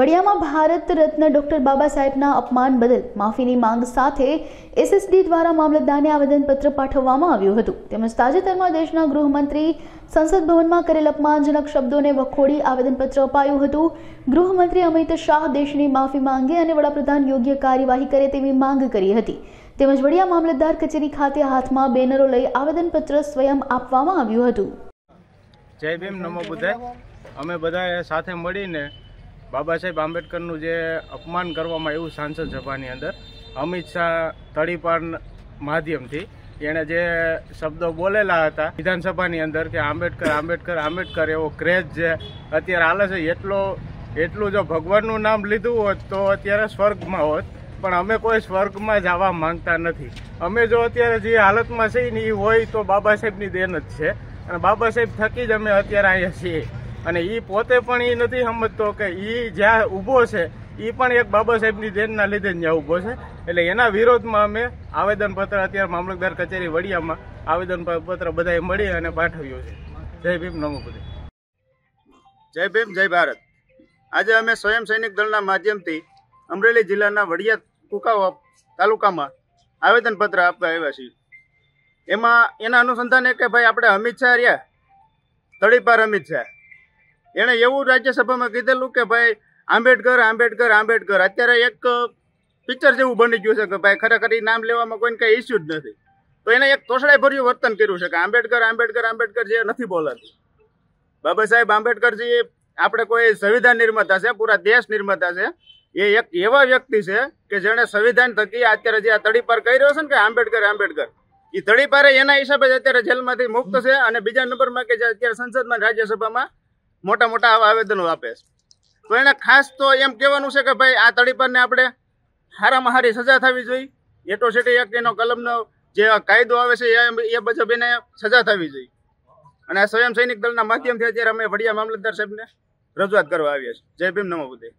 વડિયામાં Bharat Ratna doctor બાબા સાહેબના અપમાન બદલ માફીની માંગ સાથે એસએસડી દ્વારા મામલતદારને આવેદનપત્ર પાઠવવામાં આવ્યું હતું। તેમજ તાજેતરમાં દેશના ગૃહમંત્રી સંસદ ભવનમાં કરેલ અપમાનજનક શબ્દોને વખોડી આવેદનપત્ર અપાયું હતું। ગૃહમંત્રી અમિત શાહ દેશની માફી માંગે અને વડાપ્રધાન યોગ્ય કાર્યવાહી કરે તેવી માંગ કરી હતી। તેમજ વડિયા મામલતદાર કચેરી ખાતે હાથમાં બેનરો લઈ આવેદનપત્ર સ્વયં આપવામાં આવ્યું હતું। જય ભીમ, નમો બુદ્ધાય। અમે બધાએ સાથે મળીને બાબા સાહેબ આંબેડકરનું જે અપમાન કરવામાં આવ્યું સાંસદ સભાની અંદર અમિત શાહ તડીપાર માધ્યમથી એણે જે શબ્દો બોલેલા હતા વિધાનસભાની અંદર કે આંબેડકર આંબેડકર આંબેડકર એવો ક્રેઝ જે અત્યારે હાલે છે એટલું જો ભગવાનનું નામ લીધું હોત તો અત્યારે સ્વર્ગમાં હોત, પણ અમે કોઈ સ્વર્ગમાં જવા માંગતા નથી। અમે જો અત્યારે જે હાલતમાં છીએ ને એ હોય તો બાબા સાહેબની દેન જ છે અને બાબા સાહેબ થકી જ અમે અત્યારે અહીંયા છીએ। અને એ પોતે પણ એ નથી સમજતો કે એ જ્યાં ઊભો છે એ પણ એક બાબા સાહેબની દેનના લીધે ત્યાં ઊભો છે। એટલે એના વિરોધમાં અમે આવેદનપત્ર અત્યારે મામલતદાર કચેરી વડિયામાં આવેદનપત્ર બધાએ મળી અને પાઠવ્યું છે। જય ભીમ, નમો બુદ્ધાય। જય ભીમ, જય ભારત। આજે અમે સ્વયં સૈનિક દળના માધ્યમથી અમરેલી જિલ્લાના વડિયા કુકાવા તાલુકામાં આવેદનપત્ર આપવા આવ્યા છીએ। એમાં એના અનુસંધાને કે ભાઈ આપણે અમિત શાહ રહ્યા તડીપાર અમિત શાહ એણે એવું રાજ્યસભામાં કીધેલું કે ભાઈ આંબેડકર આંબેડકર આંબેડકર અત્યારે એક પિક્ચર જેવું બની ગયું છે કે ભાઈ ખરેખર એ નામ લેવામાં કોઈને કંઈ ઇસ્યુ જ નથી। તો એને એક તોછડાઈભર્યું વર્તન કર્યું છે કે આંબેડકર આંબેડકર આંબેડકર જે નથી બોલાતું। બાબા સાહેબ આંબેડકરજી આપણે કોઈ સંવિધાન નિર્માતા છે, પૂરા દેશ નિર્માતા છે। એ એક એવા વ્યક્તિ છે કે જેણે સંવિધાન થકી અત્યારે જે આ તડીપાર કહી રહ્યો છે ને કે આંબેડકર આંબેડકર એ તડીપારે એના હિસાબે જ અત્યારે જેલમાંથી મુક્ત છે। અને બીજા નંબરમાં કે જે અત્યારે સંસદમાં રાજ્યસભામાં મોટા મોટા આવા આવેદનો આપે છે। તો એને ખાસ તો એમ કહેવાનું છે કે ભાઈ આ તડીપારને આપણે હારામાં હારી સજા થવી જોઈએ। એટ્રોસિટી એક્ટ એનો કલમનો જે કાયદો આવે છે એ મુજબ એને સજા થવી જોઈએ। અને આ સ્વયં સૈનિક દળના માધ્યમથી અત્યારે અમે વડિયા મામલતદાર સાહેબને રજૂઆત કરવા આવ્યા છીએ। જય ભીમ, નમો બુદ્ધાય।